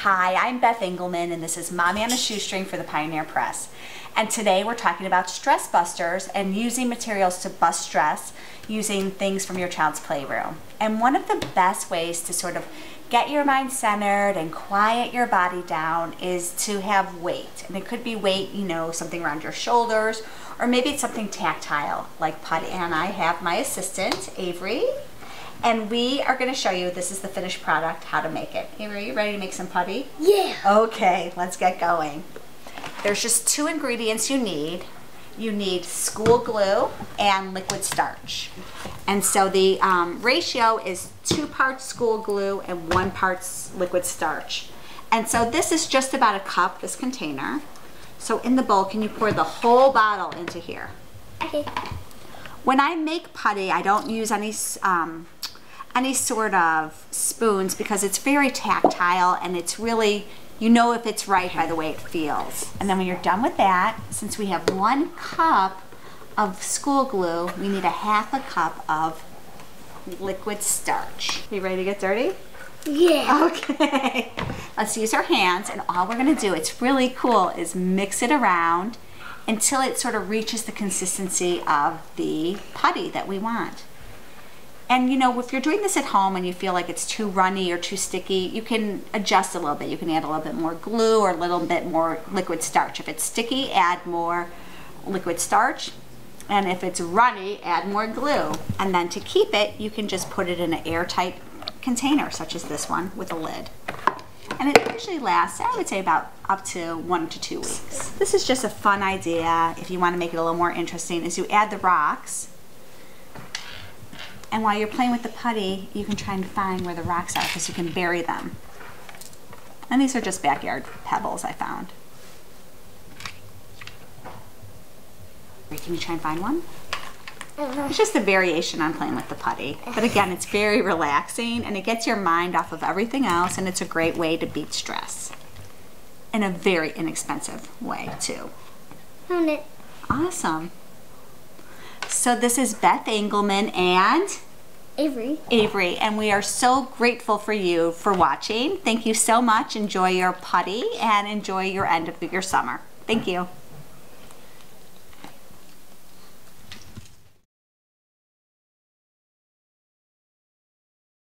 Hi, I'm Beth Engelman, and this is Mommy on a Shoestring for the Pioneer Press. And today we're talking about stress busters and using materials to bust stress using things from your child's playroom. And one of the best ways to sort of get your mind centered and quiet your body down is to have weight. And it could be weight, you know, something around your shoulders, or maybe it's something tactile like Putty. And I have my assistant, Avery, and we are going to show you, this is the finished product, how to make it. Avery, are you ready to make some putty? Yeah. Okay, let's get going. There's just two ingredients you need. You need school glue and liquid starch. And so the ratio is 2 parts school glue and 1 part liquid starch. And so this is just about a cup, this container. So in the bowl, can you pour the whole bottle into here? Okay. When I make putty, I don't use any sort of spoons because it's very tactile and it's really, you know if it's right by the way it feels. And then when you're done with that, since we have 1 cup of school glue, we need a half a cup of liquid starch. Are you ready to get dirty? Yeah. Okay. Let's use our hands, and all we're gonna do, it's really cool, is mix it around until it sort of reaches the consistency of the putty that we want. And you know, if you're doing this at home and you feel like it's too runny or too sticky, you can adjust a little bit. You can add a little bit more glue or a little bit more liquid starch. If it's sticky, add more liquid starch. And if it's runny, add more glue. And then to keep it, you can just put it in an airtight container, such as this one, with a lid. And it usually lasts, I would say, about up to 1 to 2 weeks. This is just a fun idea, if you want to make it a little more interesting, is you add the rocks. And while you're playing with the putty, you can try and find where the rocks are because you can bury them. And these are just backyard pebbles I found. Can you try and find one? It's just a variation on playing with the putty. But again, it's very relaxing and it gets your mind off of everything else, and it's a great way to beat stress. In a very inexpensive way, too. Found it. Awesome. So this is Beth Engelman and Avery, and we are so grateful for you for watching. Thank you so much. Enjoy your putty and enjoy your end of your summer. Thank you.